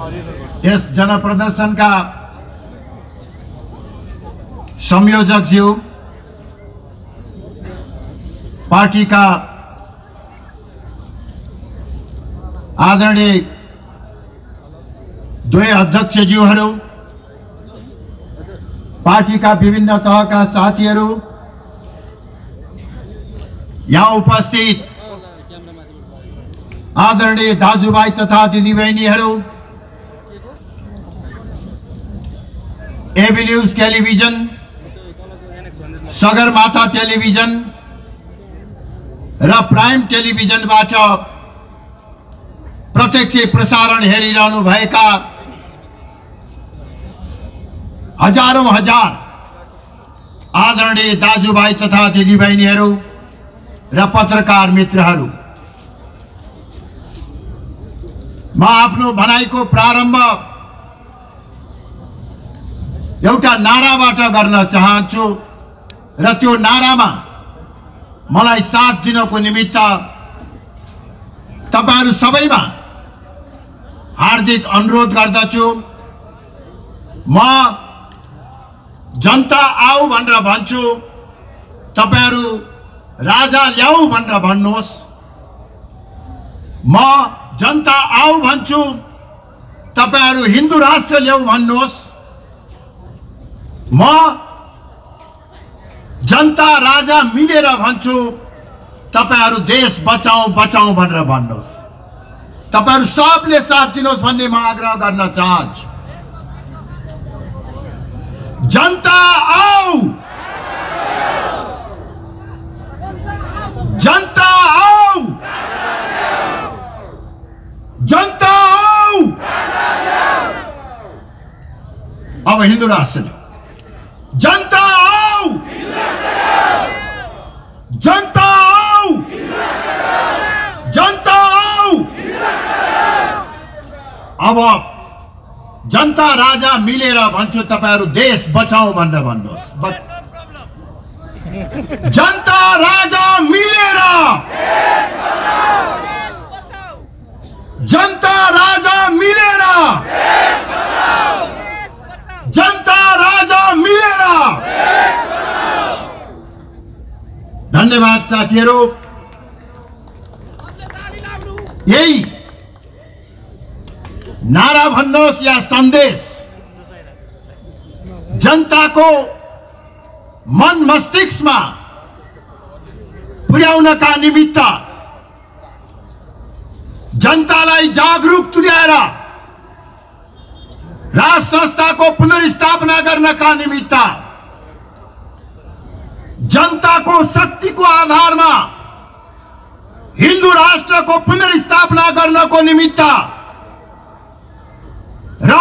यस जनप्रदर्शनका संयोजक ज्यू, पार्टीका आदरणीय दुई अध्यक्षज्यूहरू, पार्टीका विभिन्न तहका साथीहरू, यहाँ उपस्थित आदरणीय दाजुभाइ तथा दिदीबहिनीहरू, AB news television, Sagarmatha television र प्राइम टेलिभिजनबाट प्रत्यक्ष प्रसारण हेरिरहनु भएका हजारौं हजार आदरणीय दाजुभाइ तथा दिदीबहिनीहरू र पत्रकार मित्रहरू, म आफ्नो भनाइको प्रारम्भ एउटा नाराबाट गर्न चाहन्छु र त्यो नारामा मलाई साथ दिनको निमित्त तपाईहरु सबैमा हार्दिक अनुरोध गर्दछु। म जनता आऊ भनेर भन्छु, तपाईहरु राजा ल्याऊ भनेर भन्नुहोस्। म जनता आऊ भन्छु, तपाईहरु हिन्दू राष्ट्र ल्याऊ भन्नुहोस्। म जनता राजा मिलेर भन्छु, तपाईहरु देश बचाऊ बचाऊ भनेर भन्नुहोस्। तपाईहरु सबले साथ दिनुहोस् भन्ने म आग्रह गर्न चाहन्छु। जनता आऊ, जनता आऊ, जनता आऊ। अब हिन्दू राष्ट्र जनता आऊ, जनता आऊ, जनता आऊ। अब जनता राजा मिलेर भन्छु, तपाईहरु देश बचाऊ भनेर भन्नुहोस्। जनता राजा मिलेर, जनता राजा मिलेर, जनता राजा मिलेर। धन्यवाद साथीहरू। यही नारा भन्नुहोस् या सन्देश जनताको मन मस्तिष्कमा पुर्याउनका निमित्त, जनतालाई जागरुक तुल्याएर राज संस्थाको पुनर्स्थापना गर्नका निमित्त, जनताको शक्तिको आधारमा हिन्दू राष्ट्रको पुनर्स्थापना गर्नको निमित्त र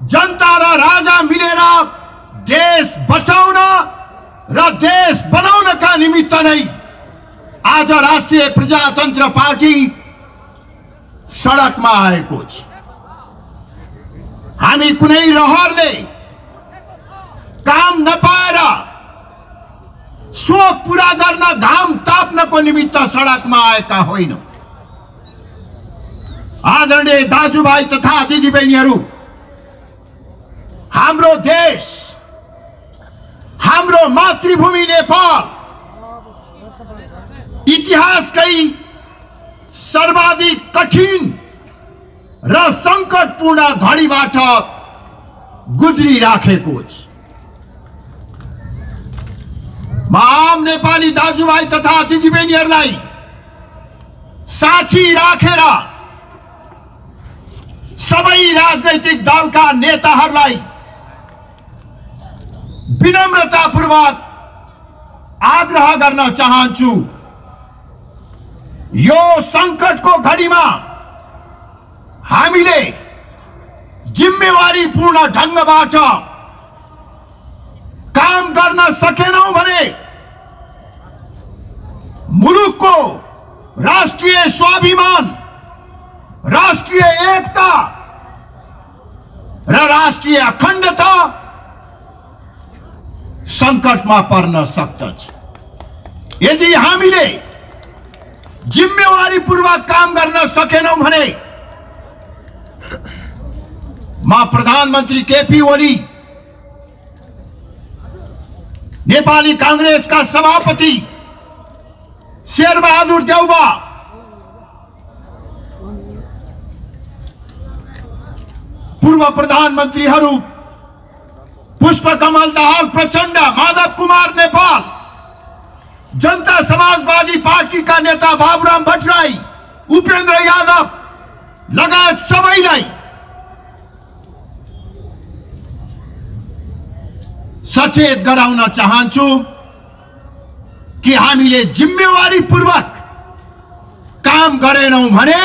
जनता र राजा मिलेर देश बचाउन र देश बनाउनका निमित्त नै आज राष्ट्रिय प्रजातन्त्र पार्टी सडकमा आएको छ। हामी कुनै रहरले काम नपाएर शोक पूरा गर्न, घाम ताप्नको निमित्त सडकमा आएका होइनौं। आदरणीय दाजुभाइ तथा दिदीबहिनीहरू, हाम्रो देश, हाम्रो मातृभूमि नेपाल इतिहासकै सर्वाधिक कठिन र संकटपूर्ण घडीबाट गुज्रिराखेको छ। आम नेपाली दाजुभाइ तथा दिदीबहिनीहरूलाई साथी राखेर सबै राजनैतिक दलका नेताहरूलाई विनम्रतापूर्वक आग्रह गर्न चाहन्छु, यो संकटको घडीमा हामीले जिम्मेवारीपूर्ण ढंगबाट काम गर्न सकेनौं भने मुलुकको राष्ट्रिय स्वाभिमान, राष्ट्रिय एकता र राष्ट्रिय अखण्डता संकटमा पर्न सक्दछ। यदि हामीले जिम्मेवारीपूर्वक काम गर्न सकेनौं भने प्रधानमंत्री केपी ओली, नेपाली कांग्रेसका सभापति शेरबहादुर देउवा, पूर्व प्रधानमन्त्रीहरू पुष्पकमल दाहाल प्रचण्ड, माधव कुमार नेपाल, जनता समाजवादी पार्टीका नेता बाबुराम भट्टराई, उपेन्द्र यादव लगायत सबैलाई सचेत गराउन चाहन्छु कि हामीले जिम्मेवारीपूर्वक काम गरेनौं भने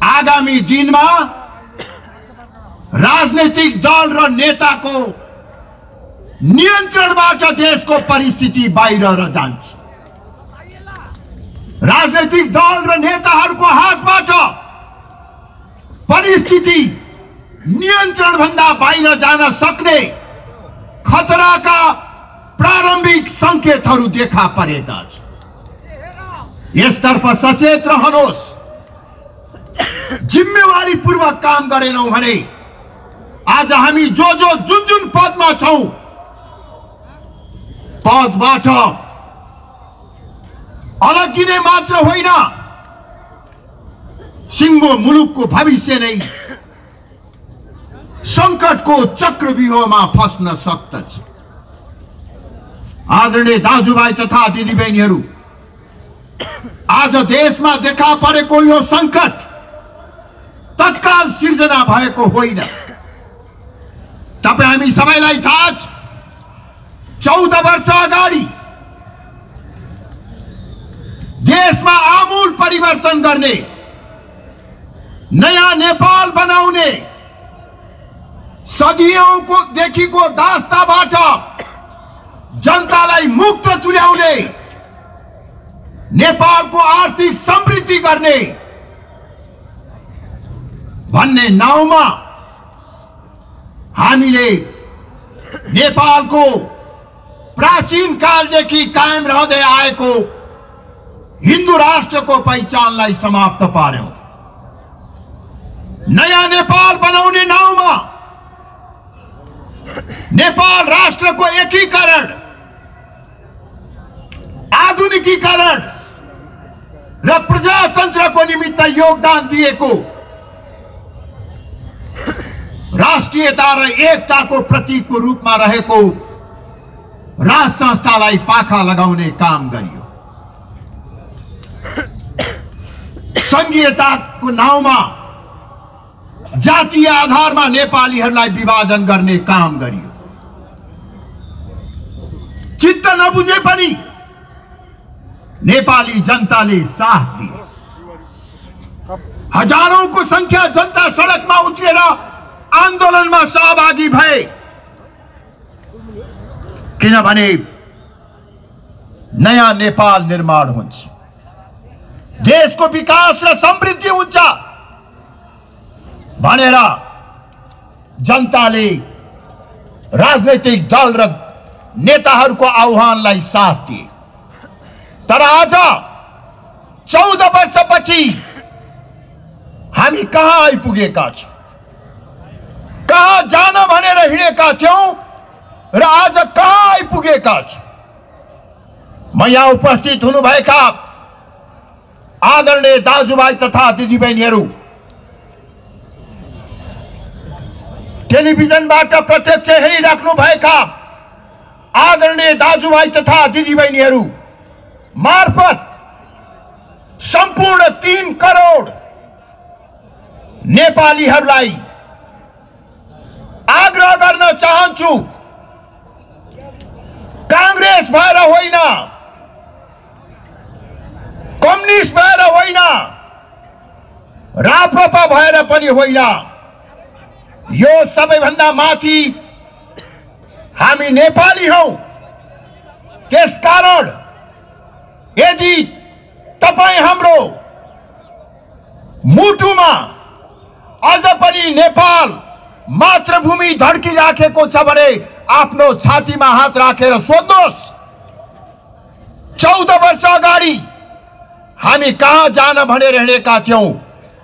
आगामी दिनमा राजनीतिक दल र नेताको नियन्त्रणबाट देशको परिस्थिति बाहिर जान्छ। राजनीतिक दल र नेताहरूको हातबाट परिस्थिति नियन्त्रण भन्दा बाहिर जान सक्ने खतराका प्रारम्भिक संकेतहरू देखा परेका छन्। यसतर्फ सचेत रहनुहोस्। जिम्मेवारीपूर्वक काम गरेनौं भने आज हामी जुन पदमा छौं, पदबाट अलगिने मात्र होइन, सिंगो मुलुकको भविष्य नै संकटको चक्रव्यूहमा फस्न सक्दछ। आदरणीय दाजुभाइ तथा दिदीबहिनीहरू, आज देशमा देखा परेको यो संकट तत्काल सिर्जना भएको होइन। तपाई हामी सबैलाई थाहा छ, 14 वर्ष अगाडि देशमा आमूल परिवर्तन गर्ने, नयाँ नेपाल बनाउने, सदियौंको देखिको दास्ताबाट जनतालाई मुक्त तुल्याउने, नेपालको आर्थिक समृद्धि गर्ने भन्ने नाउँमा हामीले नेपालको प्राचीन कालदेखि कायम रहँदै आएको हिन्दू राष्ट्रको पहिचानलाई समाप्त पार्यौं। नयाँ नेपाल बनाउने नाउँमा नेपाल राष्ट्रको एकीकरण, आधुनिकीकरण र प्रजातन्त्रको निमित्त योगदान दिएको, राष्ट्रियता र एकताको प्रतीकको रूपमा रहेको राज संस्थालाई पाखा लगाउने काम गरियो। संघीयताको नाउँमा जातीय आधारमा नेपालीहरूलाई विभाजन गर्ने काम गरियो। चित्त नबुझे पनि नेपाली जनताले साथ दिए। हजारौंको संख्या जनता सडकमा उत्रेर आन्दोलनमा सहभागी भए, किनभने नयाँ नेपाल निर्माण हुन्छ, देशको विकास र समृद्धि हुन्छ भनेर जनताले राजनैतिक दल र नेताहरूको आह्वानलाई साथ दिए। तर आज 14 वर्षपछि हामी कहाँ आइपुगेका छौं? कहाँ जान भनेर हिँडेका थियौं र आज कहाँ आइपुगेका छौं? म यहाँ उपस्थित हुनुभएका आदरणीय दाजुभाइ तथा दिदीबहिनीहरू, टेलिभिजनबाट प्रत्यक्ष हेरिराख्नु भएका आदरणीय दाजुभाइ तथा दिदीबहिनीहरू मार्फत सम्पूर्ण 3 करोड नेपालीहरूलाई आग्रह गर्न चाहन्छु, कांग्रेस भएर होइन, कम्युनिस्ट भएर होइन, राप्रपा भएर पनि होइन, यो सबैभन्दा माथि हामी नेपाली हौं। त्यसकारण यदि तपाई हाम्रो मुटुमा अझ पनि नेपाल मातृभूमि धड्किराखेको छ भने आफ्नो छातीमा हात राखेर सोध्नुहोस्, 14 वर्ष अगाडि हामी कहाँ जान भनेर हिँडेका थियौं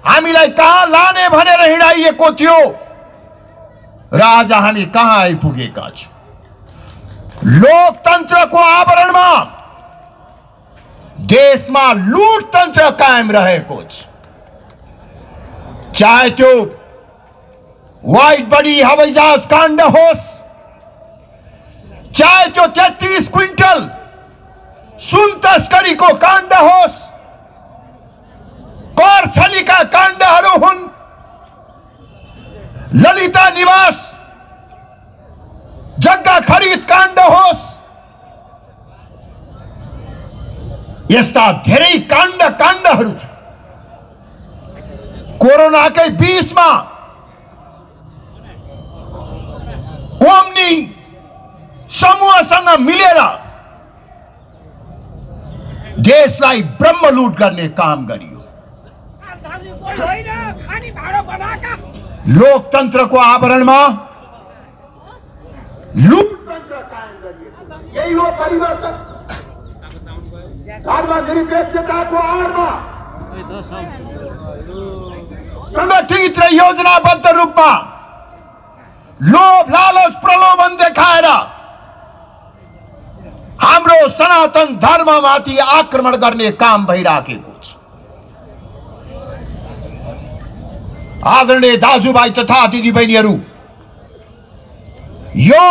हामीलाई कहाँ लाने भनेर हिँडाइएको थियो र आज हामी कहाँ आइपुगेका छौं। लोकतन्त्रको आवरणमा देशमा लुटतन्त्र कायम रहेको छ। चाहे त्यो व्हाइट बडी हवाईजहाज काण्ड होस्, चाहे त्यो 33 क्विन्टल सुन तस्करीको काण्ड होस्, कर छलीका काण्डहरू हुन्, ललिता निवास जग्गा खरिद काण्ड होस्, यस्ता धेरै काण्डहरू छन्। कोरोनाकै बीचमा ओम्नी समूहसँग मिलेर देशलाई ब्रह्मलूट गर्ने काम गरियो। लोकतन्त्रको आवरणमा लुटतन्त्र कायम गरिएको, यही हो परिवर्तन। धर्मनिरपेक्षताको आडमा संगठित र योजनाबद्ध रूपमा लोभ लालच प्रलोभन देखाएर हाम्रो सनातन धर्ममाथि आक्रमण गर्ने काम भइराखेको छ। आदरणीय दाजुभाइ तथा दिदीबहिनीहरू, यो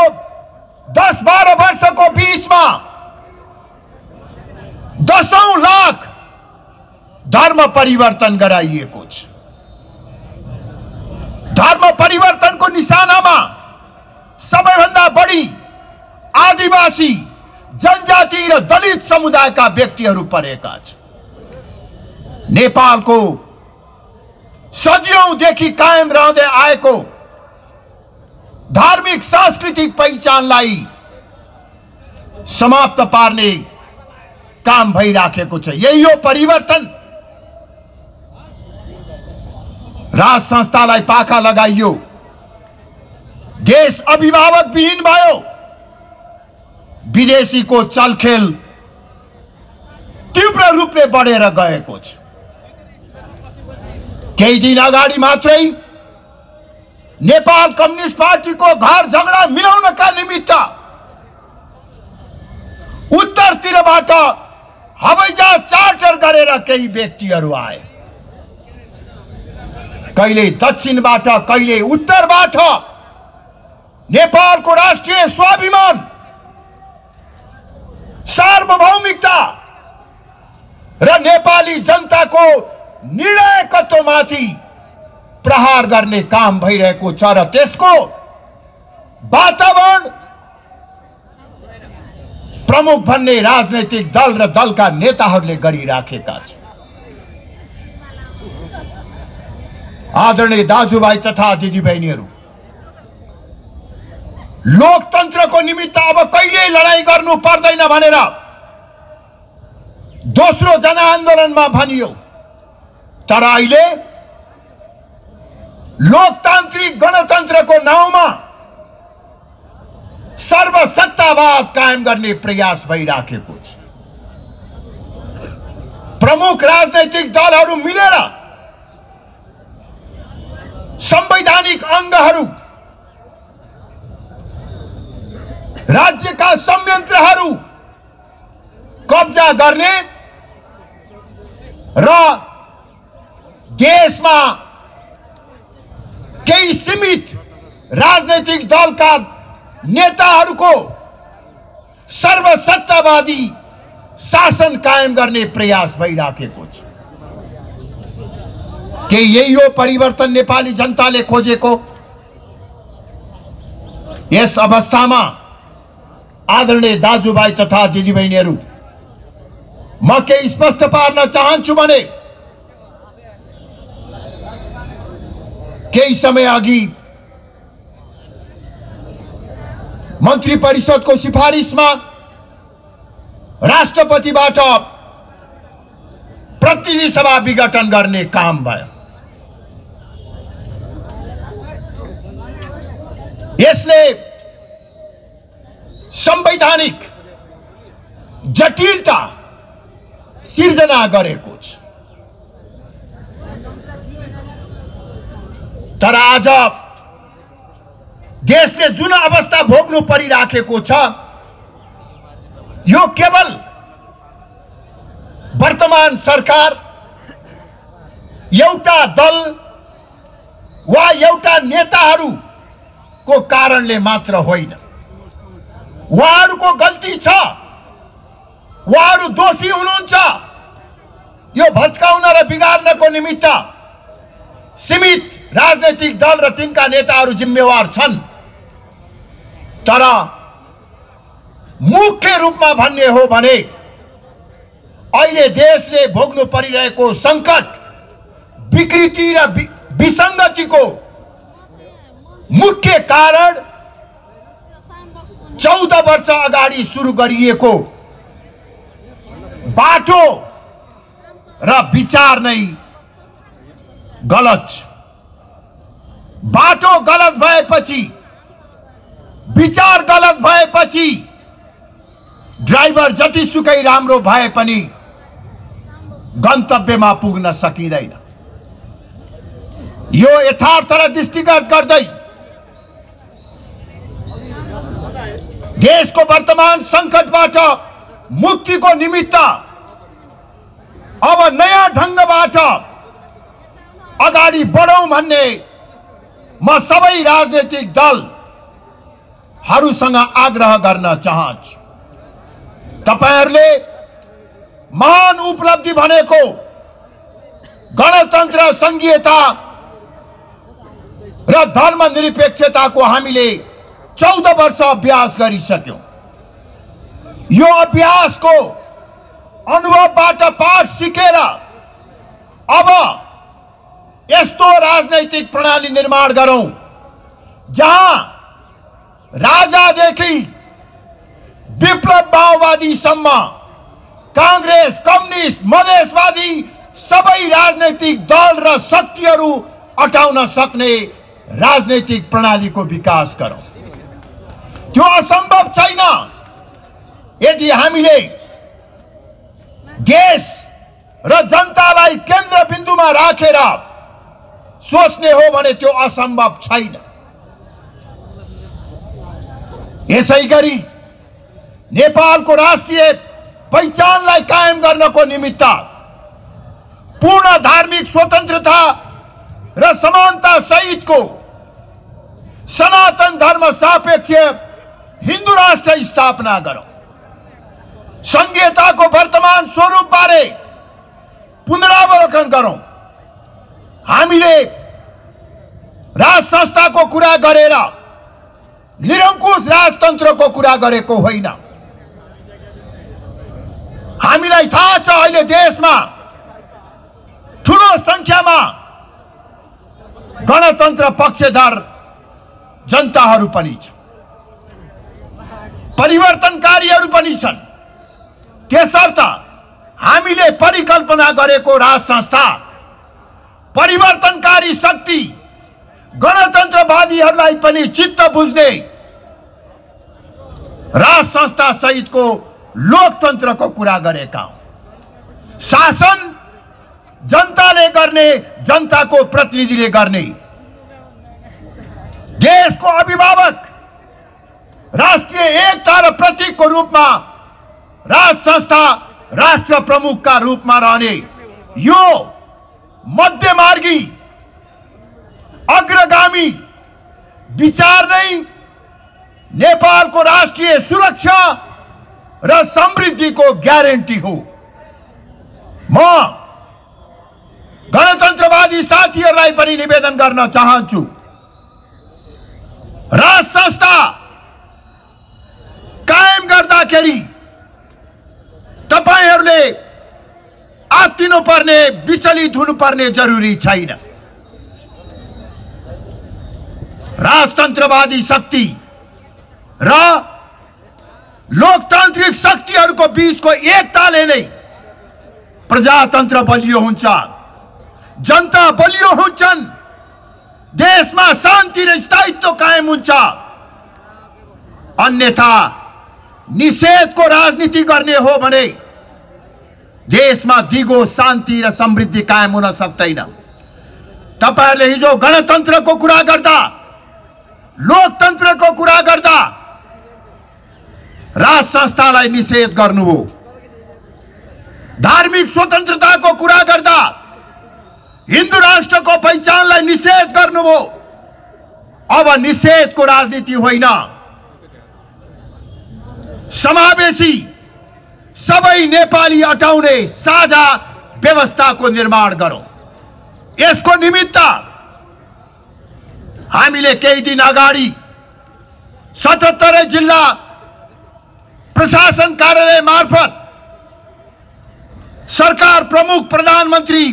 10-12 वर्षको बीचमा 10औं लाख धर्म परिवर्तन गराइएको छ। धर्म परिवर्तनको निशानामा सबैभन्दा बढी आदिवासी, जनजाति र दलित समुदायका व्यक्तिहरू परेका छन्। नेपालको सदियौंदेखि कायम रहँदै आएको धार्मिक सांस्कृतिक पहिचानलाई समाप्त पार्ने काम भइराखेको छ। यही हो परिवर्तन। राज संस्थालाई पाखा लगाइयो, देश अभिभावक विहीन भयो, विदेशीको चलखेल तीव्र रूपले बढेर गएको छ। केही दिन अगाडि मात्रै नेपाल कम्युनिस्ट पार्टीको घर झगडा मिलाउनका निमित्त उत्तरतिरबाट हवाईजहाज चार्टर गरेर केही व्यक्तिहरू आए। कहिले दक्षिणबाट, कहिले उत्तरबाट नेपालको राष्ट्रिय स्वाभिमान, सार्वभौमिकता र नेपाली जनताको निर्णायकत्वमाथि प्रहार गर्ने काम भइरहेको छ र त्यसको वातावरण प्रमुख भन्ने राजनैतिक दल र दलका नेताहरूले गरिराखेका छन्। आदरणीय दाजुभाइ तथा दिदीबहिनीहरू, लोकतन्त्रको निमित्त अब कहिल्यै लडाईँ गर्नु पर्दैन भनेर दोस्रो जनआन्दोलनमा भनियो, तर अहिले लोकतान्त्रिक गणतन्त्रको नाउँमा सर्वसत्तावाद कायम गर्ने प्रयास भइराखेको छ। प्रमुख राजनैतिक दलहरू मिलेर संवैधानिक अंगहरू, राज्यका संयन्त्रहरू कब्जा गर्ने र देशमा केही सीमित राजनैतिक दलका नेताहरूको सर्वसत्तावादी शासन कायम गर्ने प्रयास भइराखेको छ। के यही हो परिवर्तन नेपाली जनताले खोजेको? यस अवस्थामा आदरणीय दाजुभाइ तथा दिदीबहिनीहरू, म के स्पष्ट पार्न चाहन्छु भने केही समय अघि मन्त्री परिषदको सिफारिसमा राष्ट्रपतिबाट प्रतिनिधि सभा विघटन गर्ने काम भयो। यसले संवैधानिक जटिलता सिर्जना गरेको छ। तर आज देशले जुन अवस्था भोग्नु परिराखेको छ यो केवल वर्तमान सरकार एउटा दल वा एउटा नेताहरूको कारणले मात्र होइन। उहाँहरूको गल्ती छ, उहाँहरू दोषी हुनुहुन्छ। यो भत्काउन र बिगार्नको निमित्त सीमित राजनैतिक दल र तिनका नेताहरू जिम्मेवार छन्। तर मुख्य रूपमा भन्ने हो भने अहिले देशले भोग्नु परिरहेको संकट, विकृति र विसंगतिको मुख्य कारण 14 वर्ष अगाडि सुरु गरिएको बाटो र विचार नै गलत छ। बाटो गलत भएपछि, विचार गलत भएपछि ड्राइभर जतिसुकै राम्रो भए पनि गन्तव्यमा पुग्न सकिँदैन। यो यथार्थलाई दृष्टिगत गर्दै देशको वर्तमान संकटबाट मुक्तिको निमित्त अब नयाँ ढंगबाट अगाडि बढौं भन्ने म सबै राजनीतिक दलहरूसँग आग्रह गर्न चाहन्छु। तपाईहरुले महान उपलब्धि भनेको गणतन्त्र, संघीयता र धर्मनिरपेक्षताको हामीले 14 वर्ष अभ्यास गरिसक्यौं। यो अभ्यासको अनुभवबाट पाठ सिकेर अब यस्तो राजनैतिक प्रणाली निर्माण गरौं जहाँ राजादेखि विप्लव माओवादीसम्म, कांग्रेस, कम्युनिस्ट, मधेसवादी सबै राजनैतिक दल र शक्तिहरू अटाउन सक्ने राजनैतिक प्रणालीको विकास गरौं। त्यो असम्भव छैन। यदि हामीले देश र जनतालाई केन्द्रबिन्दुमा राखेर सोच्ने हो भने त्यो असम्भव छैन। यसैगरी नेपालको राष्ट्रिय पहिचानलाई कायम गर्नको निमित्त पूर्ण धार्मिक स्वतन्त्रता र समानता सहितको सनातन धर्म सापेक्ष हिन्दू राष्ट्र स्थापना गरौं। संघीयताको वर्तमान स्वरूप बारे पुनरावलोकन गरौं। हामीले राज संस्थाको कुरा गरेर निरंकुश राजतन्त्रको कुरा गरेको होइन। हामीलाई थाहा छ अहिले देशमा ठूलो संख्यामा गणतन्त्र पक्षधर जनताहरू पनि छन्, परिवर्तनकारीहरू पनि छन्। त्यसर्थ हामीले परिकल्पना गरेको राज संस्था परिवर्तनकारी शक्ति गणतन्त्रवादीहरूलाई पनि चित्त बुझ्ने राज संस्था सहितको लोकतन्त्रको कुरा गरेका हौं। शासन जनताले गर्ने, जनताको प्रतिनिधिले गर्ने। देशको अभिभावक, राष्ट्रिय एकता र प्रतीकको रूपमा राज संस्था राष्ट्र प्रमुखका रूपमा रहने यो मध्यमार्गी अग्रगामी विचार नै नेपालको राष्ट्रिय सुरक्षा र समृद्धिको ग्यारेन्टी हो। म गणतन्त्रवादी साथीहरूलाई पनि निवेदन गर्न चाहन्छु, राज संस्था कायम गर्दाखेरि तपाईहरुले आत्तिनु पर्ने, विचलित हुनु पर्ने जरुरी छैन। राजतन्त्रवादी शक्ति र लोकतान्त्रिक शक्तिहरूको बीचको एकताले नै प्रजातन्त्र बलियो हुन्छ, जनता बलियो हुन्छन्, देशमा शान्ति र स्थायित्व कायम हुन्छ। अन्यथा निषेधको राजनीति गर्ने हो भने देशमा दिगो शान्ति र समृद्धि कायम हुन सक्दैन। तपाईहरुले हिजो गणतन्त्रको कुरा गर्दा, लोकतन्त्रको कुरा गर्दा राज संस्थालाई निषेध गर्नुभयो। धार्मिक स्वतन्त्रताको कुरा गर्दा हिन्दू राष्ट्रको पहिचानलाई निषेध गर्नुभयो। अब निषेधको राजनीति होइन, समावेशी सबै नेपाली अटाउने साझा व्यवस्थाको निर्माण गरौं। यसको निमित्त हामीले केही दिन अगाडि 77 जिल्ला प्रशासन कार्यालय मार्फत सरकार प्रमुख प्रधानमन्त्रीलाई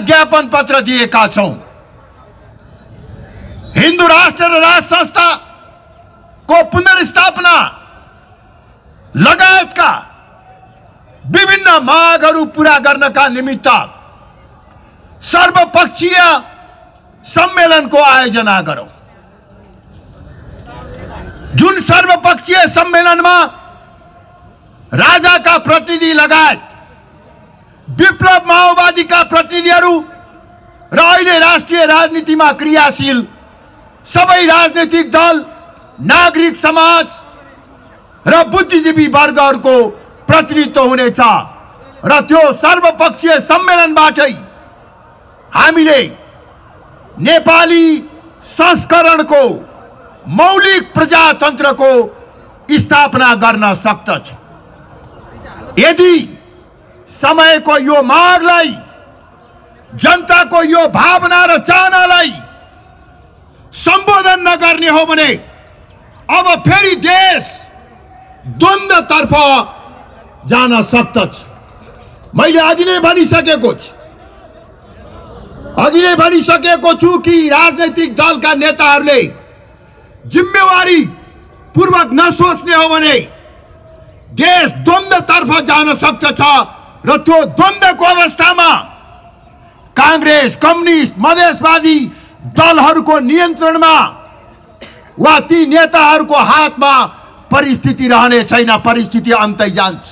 ज्ञापन पत्र दिएका छौं। हिन्दू राष्ट्र र राज संस्थाको पुनर्स्थापना लगायतका विभिन्न मागहरू पूरा गर्नका निमित्त सर्वपक्षीय सम्मेलनको आयोजना गरौं। जुन सर्वपक्षीय सम्मेलनमा राजाका प्रतिनिधि लगायत विप्लव माओवादीका प्रतिनिधिहरू र अहिले राष्ट्रिय राजनीतिमा क्रियाशील सबै राजनीतिक दल, नागरिक समाज र बुद्धिजीवी वर्गहरूको प्रतिनिधित्व हुनेछ र त्यो सर्वपक्षीय सम्मेलनबाटै हामीले नेपाली संस्करणको मौलिक प्रजातन्त्रको स्थापना गर्न सक्दछ। यदि समयको यो मागलाई, जनताको यो भावना र चाहनालाई सम्बोधन नगर्ने हो भने अब फेरि देश द्वन्द्वतर्फ जान सक्दछ। मैले अघि नै भनिसकेको छु कि राजनैतिक दलका नेताहरूले जिम्मेवारी पूर्वक नसोच्ने हो भने देश द्वन्द्वतर्फ जान सक्दछ र त्यो द्वन्द्वको अवस्थामा कांग्रेस, कम्युनिस्ट, मधेसवादी दलहरूको नियन्त्रणमा वा ती नेताहरूको हातमा परिस्थिति रहने छैन। परिस्थिति अन्तै जान्छ।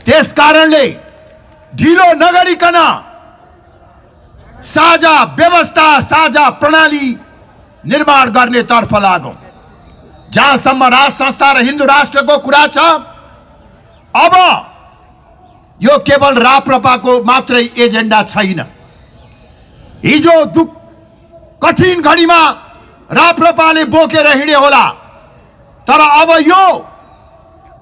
त्यसकारणले ढिलो नगरिकन साझा व्यवस्था, साझा प्रणाली निर्माण गर्ने तर्फ लागौं। जहाँसम्म राज संस्था र हिन्दू राष्ट्रको कुरा छ, अब यो केवल राप्रपाको मात्रै एजेन्डा छैन। हिजो कठिन घडीमा राप्रपाले बोकेर हिँडे होला, तर अब यो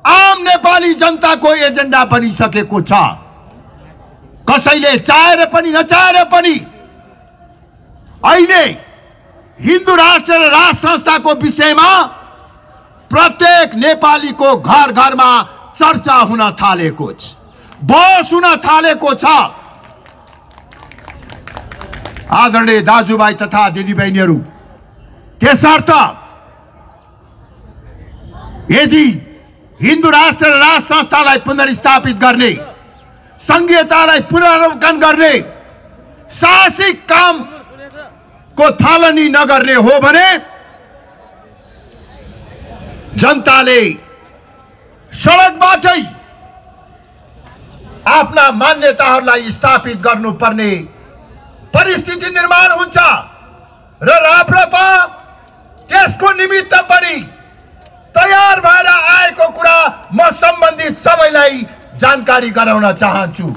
आम नेपाली जनताको एजेन्डा बनिसकेको छ। कसैले चाहेर पनि नचाहेर पनि अहिले हिन्दू राष्ट्र र राज संस्थाको विषयमा प्रत्येक नेपालीको घर घरमा चर्चा हुन थालेको छ, बहस हुन थालेको छ। आदरणीय दाजुभाइ तथा दिदीबहिनीहरू, त्यसर्थ यदि हिन्दू राष्ट्र र राज संस्थालाई पुनर्स्थापित गर्ने, संघीयतालाई पुनरावलोकन गर्ने साहसिक काम को थालनी नगर्ने हो भने जनताले सडकबाटै आफ्ना मान्यताहरूलाई स्थापित गर्नुपर्ने परिस्थिति निर्माण हुन्छ र राप्रपा त्यसको निमित्त पनि तयार भएर आएको कुरा म सम्बन्धित सबैलाई जानकारी गराउन चाहन्छु।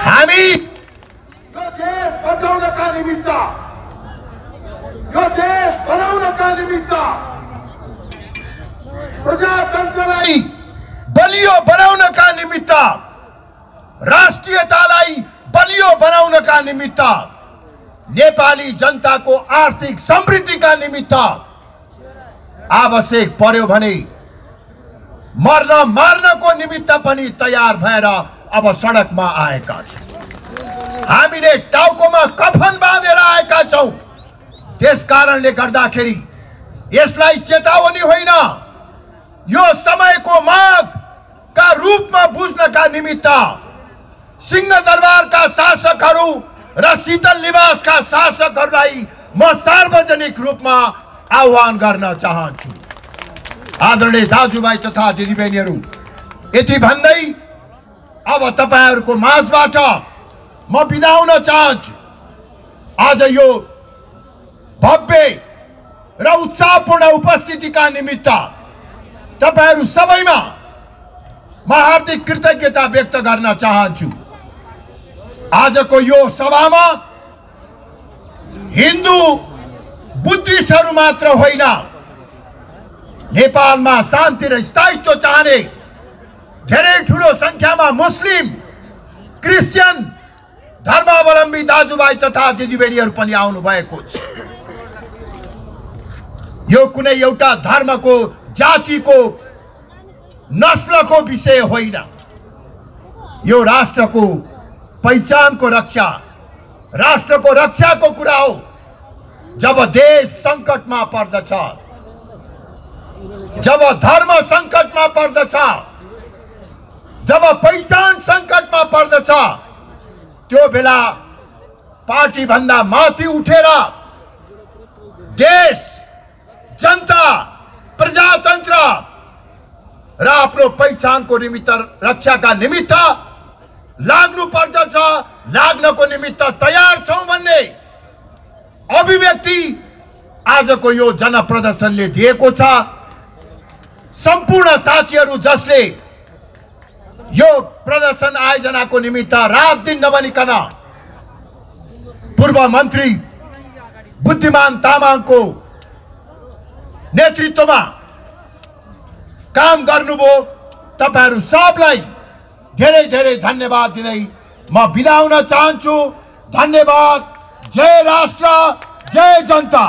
हामी यो देश बचाउनका निमित्त, यो देश बनाउनका निमित्त, प्रजातन्त्रलाई बलियो बनाउनका निमित्त, राष्ट्रियतालाई बलियो बनाउनका निमित्त, नेपाली जनताको आर्थिक समृद्धिका निमित्त आवश्यक पर्यो भने मर्न मार्नको निमित्त पनि तयार भएर अब सडकमा आएका छौं। हामीले टाउकोमा कफन बाँधेर आएका छौं। त्यसकारणले गर्दाखेरि यसलाई चेतावनी होइन, यो समयको मागका रूपमा बुझ्नका निमित्त सिंहदरबारका शासकहरू र शीतल निवासका शासकहरूलाई म सार्वजनिक रूपमा आह्वान गर्न चाहन्छु। आदरणीय दाजुभाइ तथा दिदीबहिनीहरू, यति भन्दै अब तपाईहरुको माझबाट म बिदा हुन चाहन्छु। आज यो भव्य र उत्साहपूर्ण उपस्थितिका निमित्त तपाईहरु सबैमा म हार्दिक कृतज्ञता व्यक्त गर्न चाहन्छु। आजको यो सभामा हिन्दू बुद्धिस्टहरु मात्र होइन, नेपालमा शान्ति र स्थायित्व चाहने धेरै ठूलो संख्यामा मुस्लिम, क्रिश्चियन धर्मावलम्बी दाजुभाइ तथा दिदीबहिनीहरु पनि आउनु भएको छ। यो कुनै एउटा धर्मको, जातिको, नस्लको विषय होइन। यो राष्ट्रको पहिचानको रक्षा, राष्ट्रको रक्षाको कुरा हो। जब देश संकटमा पर्दछ, जब धर्म संकटमा पर्दछ, जब पहिचान संकटमा पर्दछ, त्यो बेला पार्टी भन्दा माथि उठेर देश, जनता, प्रजातन्त्र र आफ्नो पहिचानको निमित्त, रक्षाका निमित्त लाग्नु पर्दछ। लाग्नको निमित्त तयार छौं भन्ने अभिव्यक्ति आजको यो जनप्रदर्शनले दिएको छ। सम्पूर्ण साथीहरु जसले यो प्रदर्शन आयोजनाको निमित्त रात दिन नभनिकन पूर्व मन्त्री बुद्धिमान तामाङको नेतृत्वमा काम गर्नुभयो, तपाईहरु सबलाई धेरै धेरै धन्यवाद दिँदै म बिदा हुन चाहन्छु। धन्यवाद। जय राष्ट्र, जय जनता।